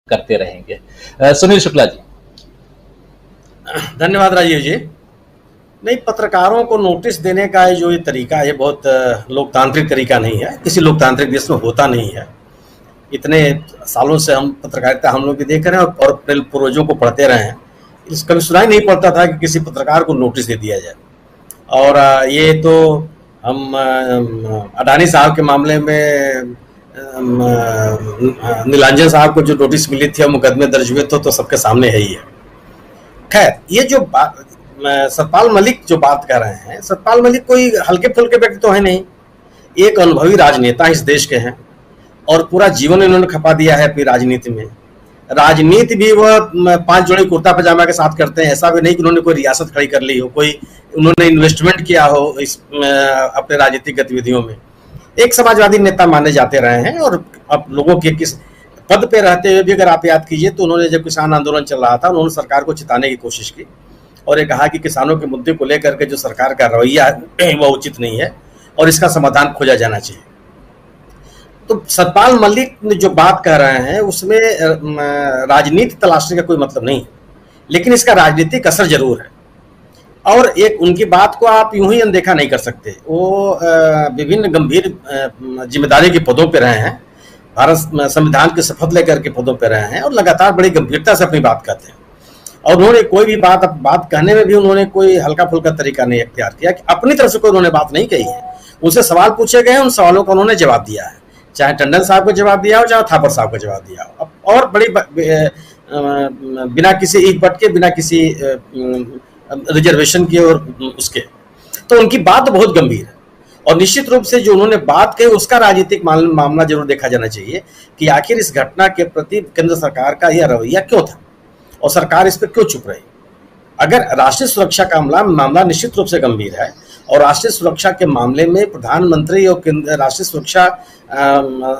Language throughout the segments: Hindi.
करते रहेंगे। सुनील शुक्ला जी। धन्यवाद राजीव जी। नहीं, पत्रकारों को नोटिस देने का जो ये तरीका है बहुत लोकतांत्रिक तरीका नहीं है, किसी लोकतांत्रिक देश में होता नहीं है। इतने सालों से हम पत्रकारिता हम लोग भी देख रहे हैं और अपने पूर्वजों को पढ़ते रहे हैं। कभी सुनाई नहीं पड़ता था कि किसी पत्रकार को नोटिस दे दिया जाए। और ये तो हम अडानी साहब के मामले में नीलांजन साहब को जो नोटिस मिली थी और मुकदमे दर्ज हुए तो सबके सामने है ही है। खैर, ये जो सतपाल मलिक जो बात कर रहे हैं, सतपाल मलिक कोई हल्के फुल्के व्यक्ति तो है नहीं, एक अनुभवी राजनेता इस देश के हैं और पूरा जीवन इन्होंने खपा दिया है अपनी राजनीति में। राजनीति भी वह 5 जोड़ी कुर्ता पजामा के साथ करते हैं, ऐसा भी नहीं कि उन्होंने कोई रियासत खड़ी कर ली हो, कोई उन्होंने इन्वेस्टमेंट किया हो इस अपने राजनीतिक गतिविधियों में। एक समाजवादी नेता माने जाते रहे हैं और अब लोगों के किस पद पे रहते हुए भी अगर आप याद कीजिए तो उन्होंने जब किसान आंदोलन चल रहा था उन्होंने सरकार को चिताने की कोशिश की और ये कहा कि किसानों के मुद्दे को लेकर के जो सरकार का रवैया है वह उचित नहीं है और इसका समाधान खोजा जाना चाहिए। तो सतपाल मलिक ने जो बात कह रहे हैं उसमें राजनीति तलाशने का कोई मतलब नहीं है, लेकिन इसका राजनीतिक असर जरूर है और एक उनकी बात को आप यूं ही अनदेखा नहीं कर सकते। वो विभिन्न गंभीर जिम्मेदारी के पदों पर रहे हैं, भारत संविधान की शपथ लेकर के पदों पर रहे हैं और लगातार बड़ी गंभीरता से अपनी बात करते हैं और उन्होंने कोई भी बात कहने में भी उन्होंने कोई हल्का फुल्का तरीका नहीं अख्तियार किया कि अपनी तरफ से कोई उन्होंने बात नहीं कही है। उनसे सवाल पूछे गए, उन सवालों का उन्होंने जवाब दिया है, चाहे टंडन साहब को जवाब दिया हो चाहे थापर साहब को जवाब दिया हो, और बड़ी बिना किसी एक बट के, बिना किसी रिजर्वेशन के और उसके, तो उनकी बात बहुत गंभीर है और निश्चित रूप से जो उन्होंने बात कही उसका राजनीतिक मामला जरूर देखा जाना चाहिए कि आखिर इस घटना के प्रति केंद्र सरकार का यह रवैया क्यों था और सरकार इस पर क्यों चुप रही। अगर राष्ट्रीय सुरक्षा का मामला निश्चित रूप से गंभीर है और राष्ट्रीय सुरक्षा के मामले में प्रधानमंत्री और राष्ट्रीय सुरक्षा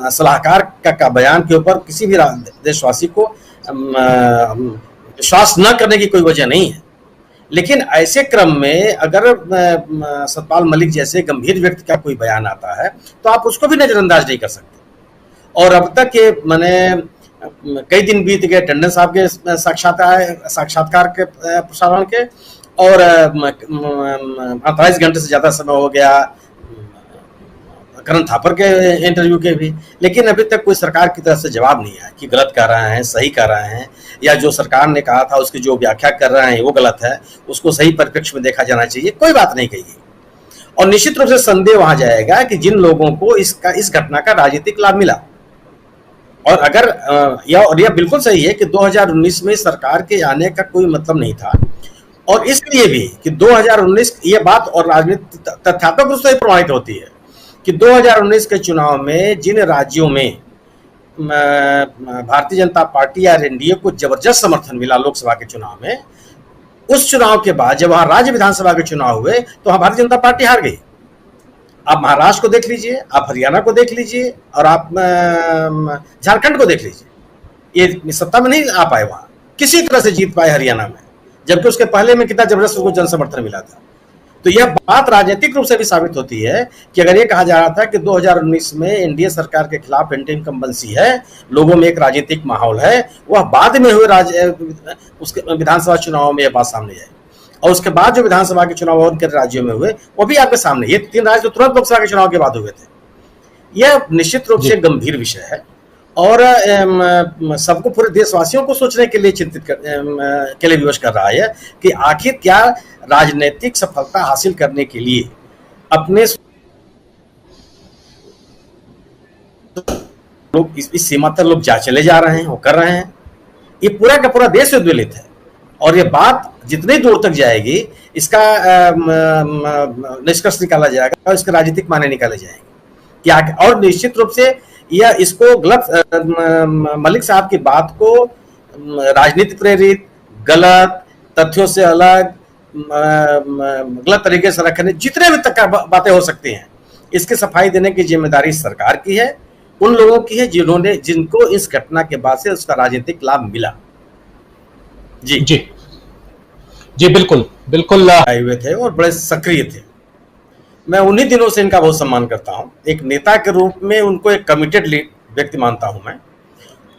सलाहकार का बयान के ऊपर किसी भी देशवासी को विश्वास न करने की कोई वजह नहीं है, लेकिन ऐसे क्रम में अगर सतपाल मलिक जैसे गंभीर व्यक्ति का कोई बयान आता है तो आप उसको भी नजरअंदाज नहीं कर सकते। और अब तक के मैंने कई दिन बीत गए टंडन साहब के साक्षात्कार के प्रसारण के और 48 घंटे से ज्यादा समय हो गया करण थापर के इंटरव्यू के भी, लेकिन अभी तक कोई सरकार की तरफ से जवाब नहीं आया कि गलत कर रहे हैं, सही कर रहे हैं, या जो सरकार ने कहा था उसकी जो व्याख्या कर रहे हैं वो गलत है, उसको सही परिप्रेक्ष्य में देखा जाना चाहिए। कोई बात नहीं कही गई और निश्चित रूप से संदेह वहां जाएगा कि जिन लोगों को इस घटना का राजनीतिक लाभ मिला, और अगर यह बिल्कुल सही है कि 2019 में सरकार के आने का कोई मतलब नहीं था और इसलिए भी कि 2019 ये बात और राजनीति तथ्यात्मक रूप से प्रमाणित होती है कि 2019 के चुनाव में जिन राज्यों में भारतीय जनता पार्टी या एनडीए को जबरदस्त समर्थन मिला लोकसभा के चुनाव में, उस चुनाव के बाद जब वहां राज्य विधानसभा के चुनाव हुए तो वहां भारतीय जनता पार्टी हार गई। आप महाराष्ट्र को देख लीजिए, आप हरियाणा को देख लीजिए और आप झारखंड को देख लीजिए, ये सत्ता में नहीं आ पाए, वहां किसी तरह से जीत पाए हरियाणा में, जबकि उसके पहले में कितना जबरदस्त उनको जन समर्थन मिला था। तो यह बात राजनीतिक रूप से भी साबित होती है कि अगर ये कहा जा रहा था कि 2019 में एनडीए सरकार के खिलाफ एंटी इनकम्बेंसी है, लोगों में एक राजनीतिक माहौल है, वह बाद में हुए उसके विधानसभा चुनाव में यह बात सामने आई और उसके बाद जो विधानसभा के चुनाव और राज्यों में हुए वो भी आपके सामने, ये 3 राज्य तो तुरंत लोकसभा के चुनाव के बाद हुए थे। यह निश्चित रूप से गंभीर विषय है और सबको, पूरे देशवासियों को सोचने के लिए के लिए विवश कर रहा है कि आखिर क्या राजनीतिक सफलता हासिल करने के लिए अपने लोग इस सीमा तक लोग चले जा रहे हैं, वो कर रहे हैं। ये पूरा का पूरा देश उद्वेलित है और ये बात जितनी दूर तक जाएगी इसका निष्कर्ष निकाला जाएगा और इसके राजनीतिक मायने निकाले जाएंगे क्या। और निश्चित रूप से यह इसको गलत, मलिक साहब की बात को राजनीति प्रेरित, गलत, तथ्यों से अलग, गलत तरीके से रखने, जितने भी तक बातें हो सकती हैं, इसकी सफाई देने की जिम्मेदारी सरकार की है, उन लोगों की है जिनको इस घटना के बाद से उसका राजनीतिक लाभ मिला। जी जी जी, बिल्कुल बिल्कुल आए हुए थे और बड़े सक्रिय थे। मैं उन्हीं दिनों से इनका बहुत सम्मान करता हूं। एक नेता के रूप में उनको एक कमिटेड व्यक्ति मानता हूं मैं,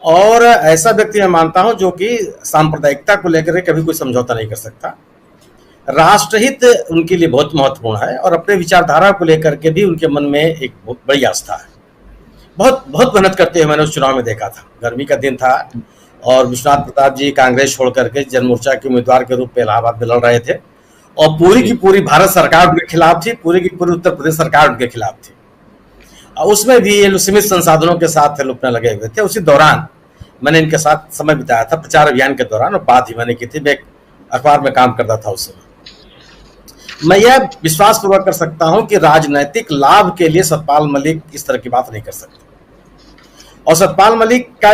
और ऐसा व्यक्ति मैं मानता हूं जो कि सांप्रदायिकता को लेकर कभी कोई समझौता नहीं कर सकता। राष्ट्रहित उनके लिए बहुत महत्वपूर्ण है और अपने विचारधारा को लेकर के भी उनके मन में एक बहुत बड़ी आस्था है। बहुत बहुत मेहनत करते हुए मैंने उस चुनाव में देखा था। गर्मी का दिन था और विश्वनाथ प्रताप जी कांग्रेस छोड़ करके जनमोर्चा के उम्मीदवार के रूप में इलाहाबाद में लड़ रहे थे और पूरी की पूरी भारत सरकार उनके खिलाफ थी, पूरी की पूरी उत्तर प्रदेश सरकार उनके खिलाफ थी। उसमें भी ये सीमित संसाधनों के साथ लुटने लगे हुए थे। उसी दौरान मैंने इनके साथ समय बिताया था प्रचार अभियान के दौरान, और बात ही मैंने की थी। मैं एक अखबार में काम करता था उस समय। मैं यह विश्वास पूर्वक कर सकता हूं कि राजनीतिक लाभ के लिए सतपाल मलिक इस तरह की बात नहीं कर सकते। और सतपाल मलिक का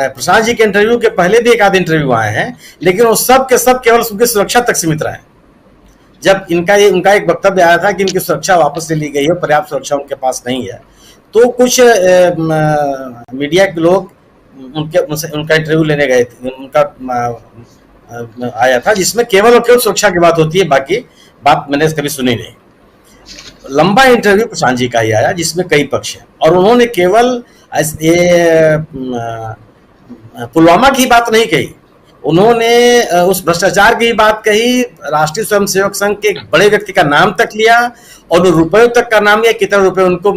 प्रशांत जी के इंटरव्यू के पहले भी एक आध इंटरव्यू आए हैं, लेकिन वो सब के सब केवल उनकी सुरक्षा तक सीमित रहे। जब उनका एक वक्तव्य आया था कि इनकी सुरक्षा वापस ले ली गई है, पर्याप्त सुरक्षा उनके पास नहीं है, तो कुछ मीडिया के लोग उनका इंटरव्यू लेने गए थे। उनका आया था जिसमें केवल और केवल सुरक्षा की बात होती है, बाकी बात मैंने कभी सुनी नहीं। लंबा इंटरव्यू प्रशांत जी का ही आया जिसमें कई पक्ष हैं, और उन्होंने केवल पुलवामा की बात नहीं कही, उन्होंने उस भ्रष्टाचार की बात कही, राष्ट्रीय स्वयंसेवक संघ के एक बड़े व्यक्ति का नाम तक लिया और रुपयों तक का नाम लिया, कितने रुपए उनको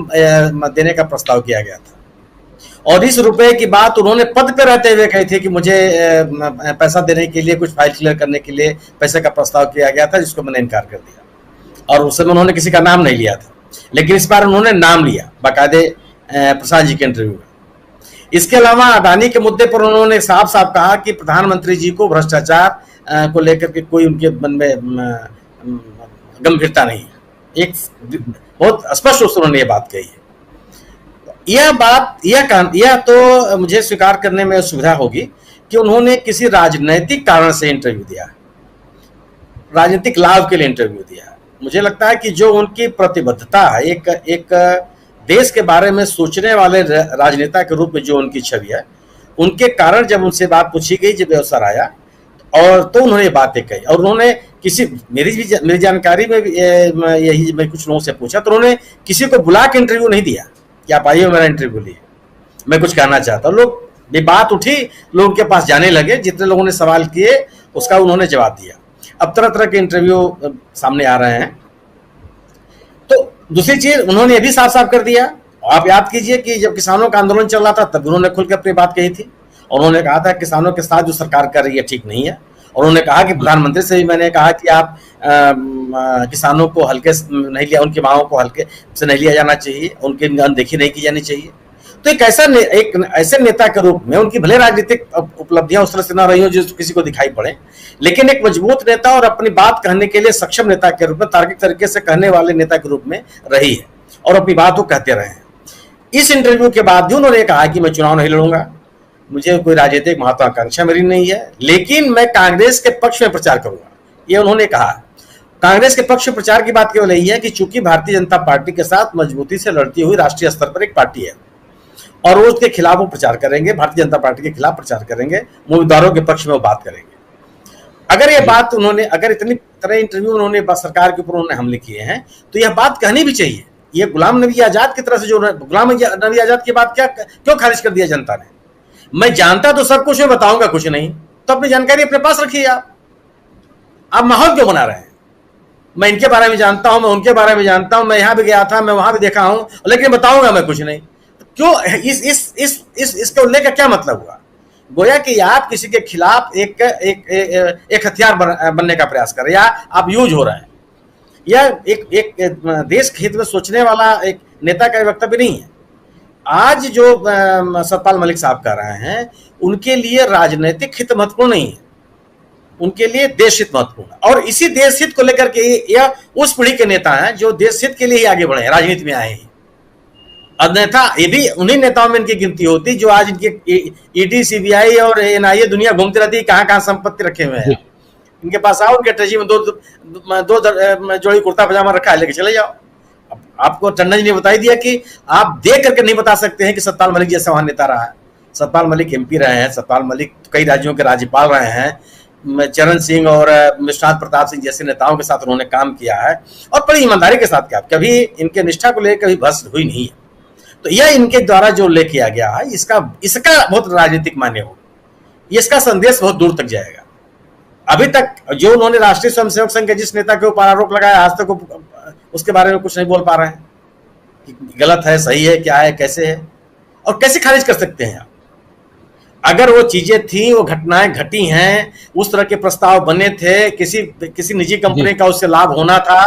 देने का प्रस्ताव किया गया था। और इस रुपए की बात उन्होंने पद पे रहते हुए कही थी कि मुझे पैसा देने के लिए, कुछ फाइल क्लियर करने के लिए पैसे का प्रस्ताव किया गया था, जिसको मैंने इनकार कर दिया। और उस समय उन्होंने किसी का नाम नहीं लिया था, लेकिन इस बार उन्होंने नाम लिया बाकायदे प्रसाद जी के इंटरव्यू में। इसके अलावा अडानी के मुद्दे पर उन्होंने साफ साफ कहा कि प्रधानमंत्री जी को भ्रष्टाचार को लेकर के कोई उनके मन में गंभीरता नहीं है। एक बहुत स्पष्ट रूप से उन्होंने ये बात कही है। यह तो मुझे स्वीकार करने में सुविधा होगी कि उन्होंने किसी राजनीतिक कारण से इंटरव्यू दिया है, राजनीतिक लाभ के लिए इंटरव्यू दिया है। मुझे लगता है कि जो उनकी प्रतिबद्धता है, एक देश के बारे में सोचने वाले राजनेता के रूप में जो उनकी छवि है, उनके कारण जब उनसे बात पूछी गई, जब अवसर आया, और तो उन्होंने बातें कही। और उन्होंने किसी मेरी जानकारी में यही, मैं कुछ लोगों से पूछा तो उन्होंने किसी को बुला के इंटरव्यू नहीं दिया कि आप आइए मेरा इंटरव्यू लिए, मैं कुछ कहना चाहता हूँ। लोग ये बात उठी, लोग उनके पास जाने लगे, जितने लोगों ने सवाल किए उसका उन्होंने जवाब दिया। अब तरह तरह के इंटरव्यू सामने आ रहे हैं। तो दूसरी चीज उन्होंने ये भी साफ साफ कर दिया, आप याद कीजिए कि जब किसानों का आंदोलन चल रहा था तब उन्होंने खुलकर अपनी बात कही थी, और उन्होंने कहा था किसानों के साथ जो सरकार कर रही है ठीक नहीं है। और उन्होंने कहा कि प्रधानमंत्री से भी मैंने कहा कि आप किसानों को हल्के नहीं लिया, उनकी मांगों को हल्के से नहीं लिया जाना चाहिए, उनकी अनदेखी नहीं की जानी चाहिए। तो एक ऐसे नेता के रूप में, उनकी भले राजनीतिक उपलब्धियां उस तरह से ना रही हो जो किसी को दिखाई पड़े, लेकिन एक मजबूत नेता और अपनी बात कहने के लिए सक्षम नेता के रूप में, तार्किक तरीके से कहने वाले नेता के रूप में रही है और अपनी बात वो कहते रहे हैं। इस इंटरव्यू के बाद भी उन्होंने कहा कि मैं चुनाव नहीं लड़ूंगा, मुझे कोई राजनीतिक महत्वाकांक्षा मेरी नहीं है, लेकिन मैं कांग्रेस के पक्ष में प्रचार करूंगा, ये उन्होंने कहा। कांग्रेस के पक्ष में प्रचार की बात केवल यही है कि चूंकि भारतीय जनता पार्टी के साथ मजबूती से लड़ती हुई राष्ट्रीय स्तर पर एक पार्टी है और वो उसके खिलाफ वो प्रचार करेंगे, भारतीय जनता पार्टी के खिलाफ प्रचार करेंगे, उम्मीदवारों के पक्ष में वो बात करेंगे। अगर ये बात उन्होंने, अगर इतनी तरह इंटरव्यू उन्होंने सरकार के ऊपर उन्होंने हमले किए हैं, तो यह बात कहनी भी चाहिए। ये गुलाम नबी आजाद की तरह से, जो गुलाम नबी आजाद की बात क्यों खारिज कर दिया जनता ने? मैं जानता तो सब कुछ, मैं बताऊंगा कुछ नहीं, तो अपनी जानकारी अपने पास रखिए। आप माहौल क्यों बना रहे हैं? मैं इनके बारे में जानता हूं, मैं उनके बारे में जानता हूं, मैं यहां भी गया था, मैं वहां भी देखा हूं, लेकिन बताऊंगा मैं कुछ नहीं। क्यों इसके उल्लेख का क्या मतलब हुआ? गोया कि आप किसी के खिलाफ एक हथियार बनने का प्रयास कर रहे हैं, या आप यूज हो रहे हैं। यह एक देश के हित में सोचने वाला एक नेता का वक्तव्य नहीं है। आज जो सतपाल मलिक साहब कह रहे हैं, उनके लिए राजनीतिक हित महत्वपूर्ण नहीं है, उनके लिए देश हित महत्वपूर्ण है। और इसी देश हित को लेकर के यह उस पीढ़ी के नेता हैं जो देश हित के लिए ही आगे बढ़े हैं, राजनीति में आए हैं। अन्यथा ये भी उन्हीं नेताओं में इनकी गिनती होती जो आज इनके ईडी, सीबीआई और एनआईए दुनिया घूमती रहती है, कहाँ कहाँ संपत्ति रखे हुए हैं। इनके पास आओ, उनके ट्रेजरी में दो जोड़ी कुर्ता पजामा रखा है, लेके चले जाओ। अब आपको टंडन जी ने बताई दिया कि आप देख करके नहीं बता सकते हैं कि सतपाल मलिक जैसा वहां नेता रहा है। सतपाल मलिक एमपी रहे हैं, सतपाल मलिक कई राज्यों के राज्यपाल रहे हैं, चरण सिंह और विश्वनाथ प्रताप सिंह जैसे नेताओं के साथ उन्होंने काम किया है और बड़ी ईमानदारी के साथ किया। कभी इनके निष्ठा को लेकर कभी भ्रष्ट हुई नहीं है। तो यह इनके द्वारा जो उल्लेख किया गया है, इसका बहुत राजनीतिक मान्य होगा, इसका संदेश बहुत दूर तक जाएगा। अभी तक जो उन्होंने राष्ट्रीय स्वयंसेवक संघ के जिस नेता के ऊपर आरोप लगाया, आज तक उसके बारे में कुछ नहीं बोल पा रहे हैं कि गलत है, सही है, क्या है, कैसे है, और कैसे खारिज कर सकते हैं आप? अगर वो चीजें थी, वो घटनाएं घटी हैं, उस तरह के प्रस्ताव बने थे, किसी निजी कंपनी का उससे लाभ होना था,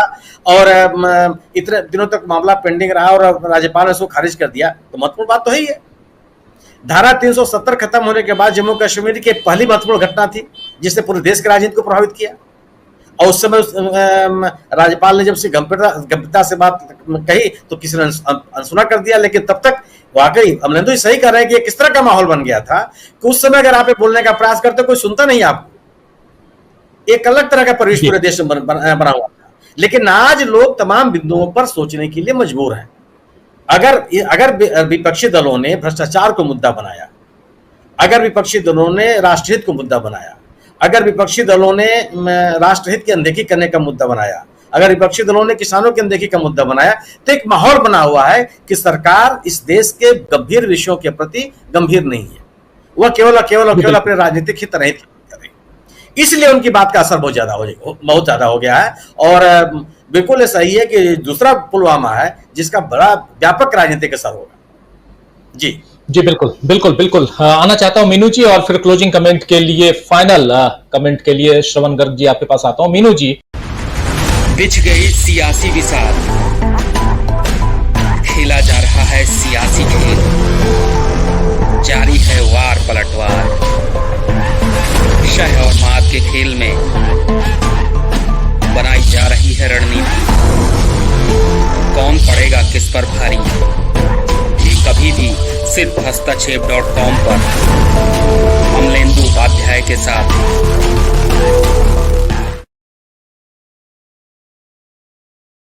और इतने दिनों तक मामला पेंडिंग रहा और राज्यपाल ने उसको खारिज कर दिया, तो महत्वपूर्ण बात तो है ही है। धारा 370 खत्म होने के बाद जम्मू कश्मीर की पहली महत्वपूर्ण घटना थी जिसने पूरे देश की राजनीति को प्रभावित किया, और उस समय राज्यपाल ने जब से गंभीरता से बात कही तो किसी ने अनसुना कर दिया। लेकिन तब तक वाकई अमलेंदु जी सही कर रहे हैं कि ये किस तरह का माहौल बन गया था कि उस समय अगर आप बोलने का प्रयास करते कोई सुनता नहीं आपको। एक अलग तरह का परिवेश पूरे देश में बना हुआ था, लेकिन आज लोग तमाम बिंदुओं पर सोचने के लिए मजबूर हैं। अगर विपक्षी दलों ने भ्रष्टाचार को मुद्दा बनाया, अगर विपक्षी दलों ने राष्ट्रहित को मुद्दा बनाया, अगर विपक्षी दलों ने राष्ट्रहित की अनदेखी करने का मुद्दा बनाया, अगर विपक्षी दलों ने किसानों की अनदेखी का मुद्दा बनाया, तो एक माहौल बना हुआ है कि सरकार इस देश के गंभीर विषयों के प्रति गंभीर नहीं है, वह केवल अपने राजनीतिक हित रहित कर रही है। इसलिए उनकी बात का असर बहुत ज्यादा हो गया है। और बिल्कुल ऐसा ही है कि दूसरा पुलवामा है जिसका बड़ा व्यापक राजनीतिक असर होगा। जी बिल्कुल आना चाहता हूं मीनू जी, और फिर क्लोजिंग कमेंट के लिए, फाइनल कमेंट के लिए श्रवण गर्ग जी आपके पास आता हूं। मीनू जी। बिछ गई सियासी विसार, खेला जा रहा है सियासी खेल, जारी है वार पलटवार, शह और मात के खेल में बनाई जा रही है रणनीति। कौन पड़ेगा किस पर भारी, ये कभी भी सिर्फ हस्तक्षेप.com पर अमलेंदु